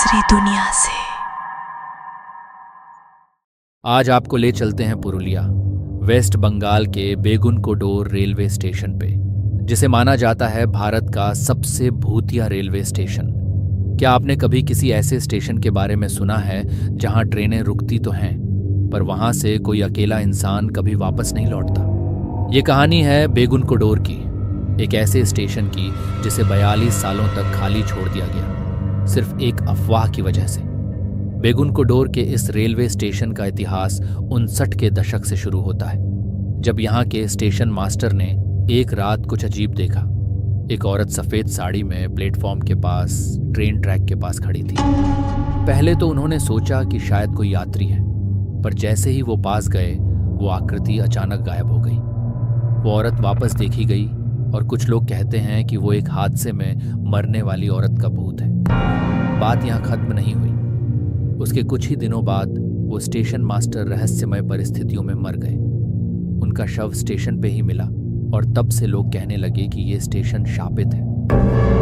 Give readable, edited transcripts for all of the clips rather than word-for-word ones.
दूसरी दुनिया से। आज आपको ले चलते हैं पुरुलिया, वेस्ट बंगाल के बेगुनकोडोर रेलवे स्टेशन पे, जिसे माना जाता है भारत का सबसे भूतिया रेलवे स्टेशन। क्या आपने कभी किसी ऐसे स्टेशन के बारे में सुना है जहां ट्रेनें रुकती तो हैं, पर वहां से कोई अकेला इंसान कभी वापस नहीं लौटता? ये कहानी है बेगुनकोडोर की, एक ऐसे स्टेशन की जिसे 42 सालों तक खाली छोड़ दिया गया, सिर्फ एक अफवाह की वजह से। बेगुनकोडोर के इस रेलवे स्टेशन का इतिहास 59 के दशक से शुरू होता है, जब यहाँ के स्टेशन मास्टर ने एक रात कुछ अजीब देखा। एक औरत सफ़ेद साड़ी में प्लेटफॉर्म के पास ट्रेन ट्रैक के पास खड़ी थी। पहले तो उन्होंने सोचा कि शायद कोई यात्री है, पर जैसे ही वो पास गए वो आकृति अचानक गायब हो गई। वो औरत वापस देखी गई और कुछ लोग कहते हैं कि वो एक हादसे में मरने वाली औरत का भूत है। बात यहाँ खत्म नहीं हुई। उसके कुछ ही दिनों बाद वो स्टेशन मास्टर रहस्यमय परिस्थितियों में मर गए। उनका शव स्टेशन पे ही मिला और तब से लोग कहने लगे कि ये स्टेशन शापित है।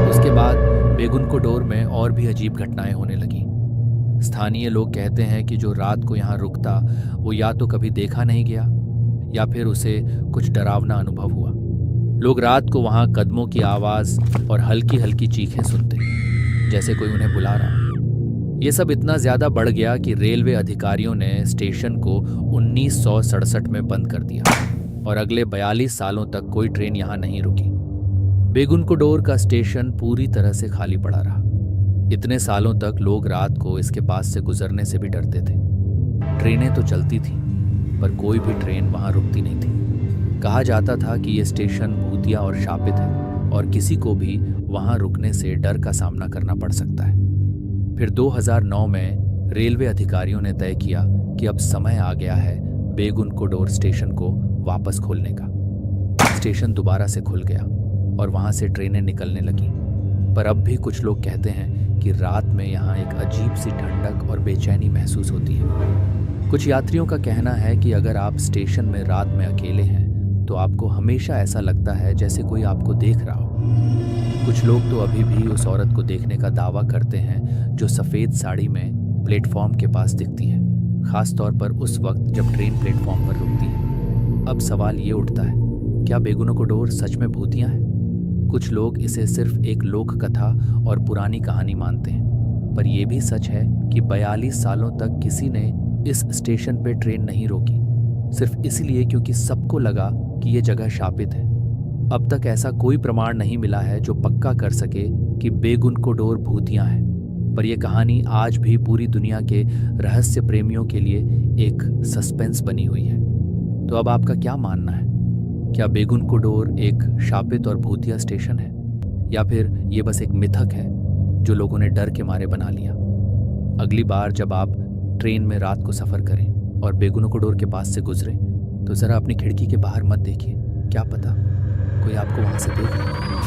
उसके बाद बेगुनकोडोर में और भी अजीब घटनाएं होने लगी। स्थानीय लोग कहते हैं कि जो रात को यहाँ रुकता वो या तो कभी देखा नहीं गया या फिर उसे कुछ डरावना अनुभव हुआ। लोग रात को वहाँ कदमों की आवाज़ और हल्की हल्की चीखें सुनते, जैसे कोई उन्हें बुला रहा। ये सब इतना ज़्यादा बढ़ गया कि रेलवे अधिकारियों ने स्टेशन को 1967 में बंद कर दिया और अगले 42 सालों तक कोई ट्रेन यहाँ नहीं रुकी। बेगुनकोडोर का स्टेशन पूरी तरह से खाली पड़ा रहा। इतने सालों तक लोग रात को इसके पास से गुजरने से भी डरते थे। ट्रेनें तो चलती थी, पर कोई भी ट्रेन वहाँ रुकती नहीं थी। कहा जाता था कि ये स्टेशन भूतिया और शापित है और किसी को भी वहाँ रुकने से डर का सामना करना पड़ सकता है। फिर 2009 में रेलवे अधिकारियों ने तय किया कि अब समय आ गया है बेगुनकोडोर स्टेशन को वापस खोलने का। स्टेशन दोबारा से खुल गया और वहाँ से ट्रेनें निकलने लगी, पर अब भी कुछ लोग कहते हैं कि रात में यहाँ एक अजीब सी ठंडक और बेचैनी महसूस होती है। कुछ यात्रियों का कहना है कि अगर आप स्टेशन में रात में अकेले हैं तो आपको हमेशा ऐसा लगता है जैसे कोई आपको देख रहा हो। कुछ लोग तो अभी भी उस औरत को देखने का दावा करते हैं जो सफ़ेद साड़ी में प्लेटफॉर्म के पास दिखती है, खास तौर पर उस वक्त जब ट्रेन प्लेटफॉर्म पर रुकती है। अब सवाल ये उठता है, क्या बेगुनकोडोर सच में भूतिया है? कुछ लोग इसे सिर्फ एक लोक कथा और पुरानी कहानी मानते हैं, पर यह भी सच है कि 42 सालों तक किसी ने इस स्टेशन पे ट्रेन नहीं रोकी, सिर्फ इसलिए क्योंकि सबको लगा कि ये जगह शापित है। अब तक ऐसा कोई प्रमाण नहीं मिला है जो पक्का कर सके कि बेगुनकोडोर भूतिया है, पर यह कहानी आज भी पूरी दुनिया के रहस्य प्रेमियों के लिए एक सस्पेंस बनी हुई है। तो अब आपका क्या मानना है? क्या बेगुनकोडोर एक शापित और भूतिया स्टेशन है, या फिर ये बस एक मिथक है जो लोगों ने डर के मारे बना लिया? अगली बार जब आप ट्रेन में रात को सफ़र करें और बेगुनकोडोर के पास से गुजरें तो ज़रा अपनी खिड़की के बाहर मत देखिए, क्या पता कोई आपको वहाँ से देख ले।